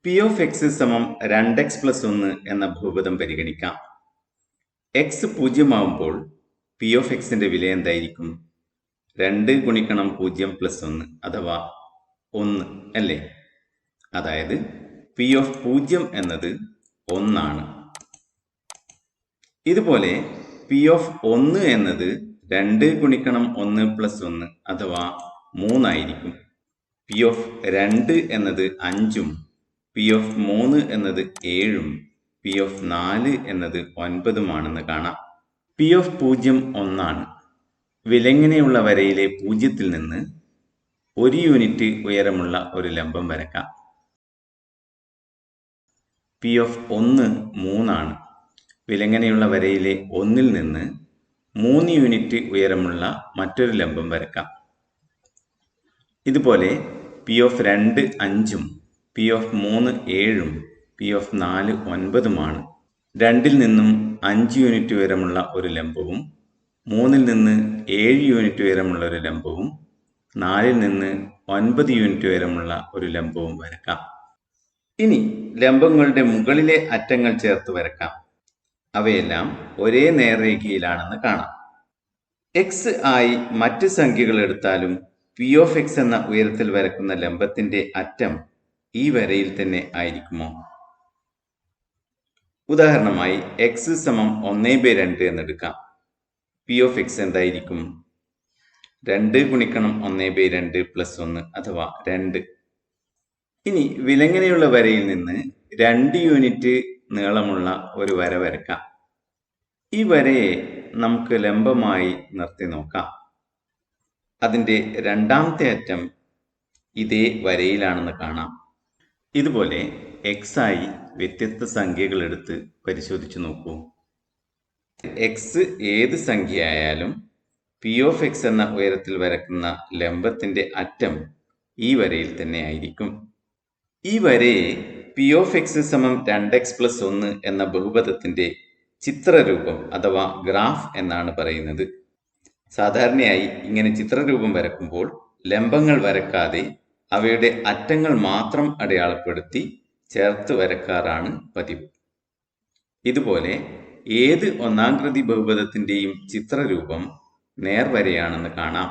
P of X സമം 2x plus 1 എന്ന ബഹുപദം പരിഗണിക്കാം. എക്സ് 0 ആവുമ്പോൾ പി ഓഫ് എക്സിന്റെ വില എന്തായിരിക്കും? 2 ഗുണിക്കണം 0 പ്ലസ് 1 അഥവാ 1 അല്ലേ? അതായത് പി ഓഫ് 0 എന്നത് 1 ആണ്. ഇതുപോലെ പി ഓഫ് 1 എന്നത് 2 ഗുണിക്കണം 1 പ്ലസ് 1 അഥവാ 3 ആയിരിക്കും. പി ഓഫ് 2 എന്നത് 5ഉം പി ഓഫ് 3 എന്നത് 7ഉം പി ഓഫ് 4 എന്നത് 9ഉം ആണെന്ന് കാണാം. പി ഓഫ് 0 1 ആണ്. വിലങ്ങനെയുള്ള വരയിലെ 0-ത്തിൽ നിന്ന് 1 യൂണിറ്റ് ഉയരമുള്ള ഒരു ലംബം വരക്കാം. പി ഓഫ് 1 3 ആണ്. വിലങ്ങനെയുള്ള വരയിലെ 1-ൽ നിന്ന് 3 യൂണിറ്റ് ഉയരമുള്ള മറ്റൊരു ലംബം വരക്കാം. ഇതുപോലെ പി ഓഫ് 2 5ഉം പി ഓഫ് 3 7ഉം പി ഓഫ് 4 9ഉമാണ്. 2-ൽ നിന്നും 5 യൂണിറ്റ് ഉയരമുള്ള ഒരു ലംബവും 3-ൽ നിന്ന് 7 യൂണിറ്റ് ഉയരമുള്ള ഒരു ലംബവും 4-ൽ നിന്ന് 9 യൂണിറ്റ് ഉയരമുള്ള ഒരു ലംബവും വരക്കാം. ഇനി ലംബങ്ങളുടെ മുകളിലെ അറ്റങ്ങൾ ചേർത്ത് വരക്കാം. അവയെല്ലാം ഒരേ നേർരേഖയിലാണെന്ന് കാണാം. എക്സ് ആയി മറ്റ് സംഖ്യകൾ എടുത്താലും പി ഓഫ് എക്സ് എന്ന ഉയരത്തിൽ വരക്കുന്ന ലംബത്തിന്റെ അറ്റം ഈ വരയിൽ തന്നെ ആയിരിക്കുമോ? ഉദാഹരണമായി എക്സ് സമം 1/2 എന്നെടുക്കാം. പി ഓഫ് എക്സ് എന്തായിരിക്കും? 2 ഗുണിക്കണം 1/2 പ്ലസ് 1 അഥവാ 2. ഇനി വിലങ്ങനെയുള്ള വരയിൽ നിന്ന് 2 യൂണിറ്റ് നീളമുള്ള ഒരു വര വരക്കാം. ഈ വരയെ നമുക്ക് ലംബമായി നിർത്തി നോക്കാം. അതിൻ്റെ രണ്ടാമത്തെ അറ്റം ഇതേ വരയിലാണെന്ന് കാണാം. ഇതുപോലെ എക്സ് ആയി വ്യത്യസ്ത സംഖ്യകൾ എടുത്ത് പരിശോധിച്ചു നോക്കൂ. എക്സ് ഏത് സംഖ്യയായാലും പി ഓഫ് എക്സ് എന്ന ഉയരത്തിൽ വരക്കുന്ന ലംബത്തിന്റെ അറ്റം ഈ വരയിൽ തന്നെ ആയിരിക്കും. ഈ വരയെ പി ഓഫ് എക്സ് സമം 2x പ്ലസ് 1 എന്ന ബഹുപദത്തിന്റെ ചിത്രരൂപം അഥവാ ഗ്രാഫ് എന്നാണ് പറയുന്നത്. സാധാരണയായി ഇങ്ങനെ ചിത്രരൂപം വരക്കുമ്പോൾ ലംബങ്ങൾ വരക്കാതെ അവയുടെ അറ്റങ്ങൾ മാത്രം അടയാളപ്പെടുത്തി ചേർത്ത് വരക്കാറാണ് പതിവ്. ഇതുപോലെ ഏത് ഒന്നാംകൃതി ബഹുപദത്തിന്റെയും ചിത്രരൂപം നേർവരയാണെന്ന് കാണാം.